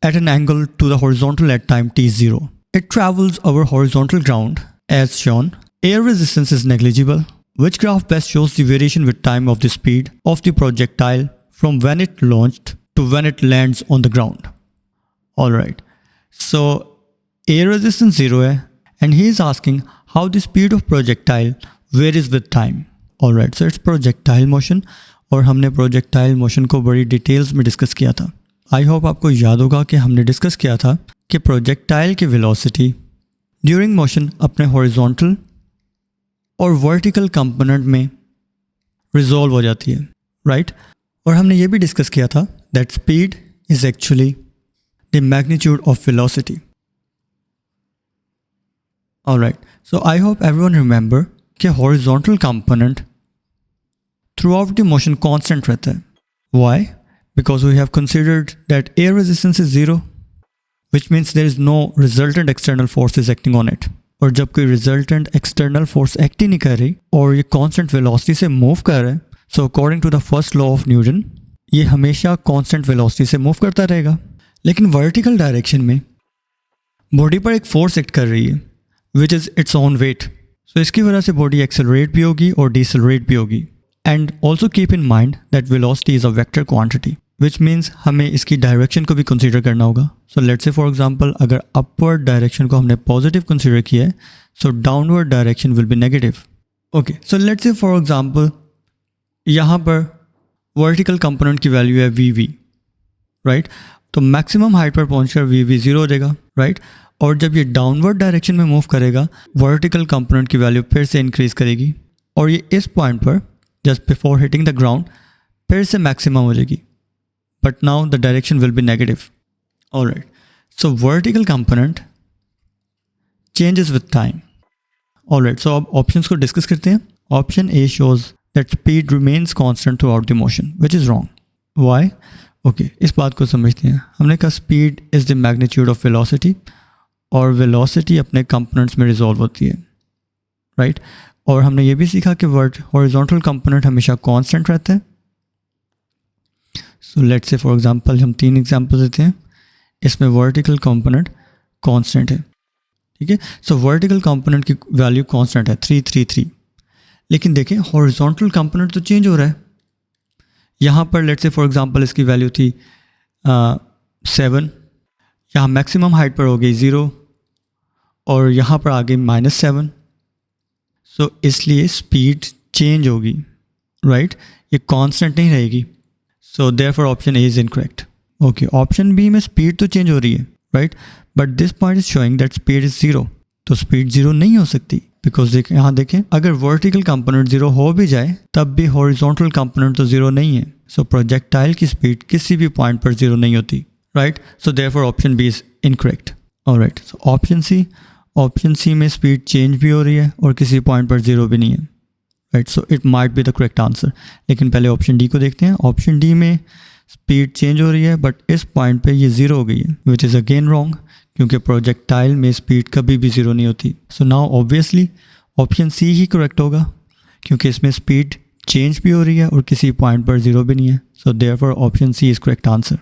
at an angle to the horizontal at time t0. It travels over horizontal ground as shown. Air resistance is negligible. Which graph best shows the variation with time of the speed of the projectile from when it launched to when it lands on the ground? Alright, so air resistance 0 है and he is asking how the speed of projectile varies with time. Alright, so it's projectile motion और हमने projectile motion को बड़ी details में discuss किया था. I hope आपको याद होगा कि हमने डिस्कस किया था कि प्रोजेक्टाइल की वेलोसिटी ड्यूरिंग मोशन अपने हॉरिजॉन्टल और वर्टिकल कंपोनेंट में रिजॉल्व हो जाती है, राइट? और हमने ये भी डिस्कस किया था that speed is actually the magnitude of velocity. Alright, so I hope everyone remember कि horizontal component throughout the motion constant रहता है. Why? Because we have considered that air resistance is 0, which means there is no resultant external forces acting on it. और जब कोई resultant external force act ही नहीं कर रही और ये constant velocity से move कर रहा है, so according to the first law of Newton, ये हमेशा constant velocity से move करता रहेगा. लेकिन vertical direction में body पर एक force act कर रही है, which is its own weight. So इसकी वजह से body accelerate भी होगी और decelerate भी होगी. And also keep in mind that velocity is a vector quantity. Which means हमें इसकी डायरेक्शन को भी कंसीडर करना होगा. So let's say for example अगर अपवर्ड डायरेक्शन को हमने पॉजिटिव कंसीडर किया है, so downward direction will be negative. Okay, so let's say for example यहाँ पर वर्टिकल कंपोनेंट की वैल्यू है वी, राइट? तो मैक्सिमम हाइट पर पहुँचकर वी 0 हो जाएगा, राइट? और जब ये डाउनवर्ड डायरेक्शन में मूव करेगा, वर्टिकल कंपोनेंट की वैल्यू फिर से इंक्रीज करेगी और ये इस पॉइंट पर just before hitting the ground फिर से मैक्सिमम हो जाएगी. But now the direction will be negative. Alright, so vertical component changes with time. Alright, so अब options को discuss करते हैं. Option A shows that speed remains constant throughout the motion, which is wrong. Why? Okay, इस बात को समझते हैं. हमने कहा speed is the magnitude of velocity और velocity अपने components में resolve होती है, right? और हमने ये भी सीखा कि horizontal component हमेशा constant रहता है. सो लेट्स से फॉर एग्जांपल हम 3 एग्जांपल देते हैं. इसमें वर्टिकल कंपोनेंट कांस्टेंट है, ठीक है? सो वर्टिकल कंपोनेंट की वैल्यू कांस्टेंट है 333. लेकिन देखें हॉरिजॉन्टल कंपोनेंट तो चेंज हो रहा है. यहाँ पर लेट्स से फॉर एग्जांपल इसकी वैल्यू थी 7, यहाँ मैक्सिमम हाइट पर हो गई 0 और यहाँ पर आ गई -7. सो इसलिए स्पीड चेंज होगी, राइट? ये कांस्टेंट नहीं रहेगी. So therefore option A is incorrect. Okay, option B में speed तो change हो रही है, right? But this point is showing that speed is 0. तो speed 0 नहीं हो सकती because यहाँ देखें अगर vertical component 0 हो भी जाए तब भी horizontal component तो 0 नहीं है. So projectile की speed किसी भी point पर 0 नहीं होती, right? So therefore option B is incorrect. Alright, so option C में speed change भी हो रही है और किसी point पर 0 भी नहीं है. Right, so it might be the correct answer. लेकिन पहले ऑप्शन डी को देखते हैं. ऑप्शन डी में स्पीड चेंज हो रही है बट इस पॉइंट पे ये 0 हो गई है, विच इज़ अगेन रॉन्ग क्योंकि प्रोजेक्टाइल में स्पीड कभी भी 0 नहीं होती. So now obviously option C ही करेक्ट होगा क्योंकि इसमें स्पीड चेंज भी हो रही है और किसी पॉइंट पर 0 भी नहीं है. So therefore option C is correct answer.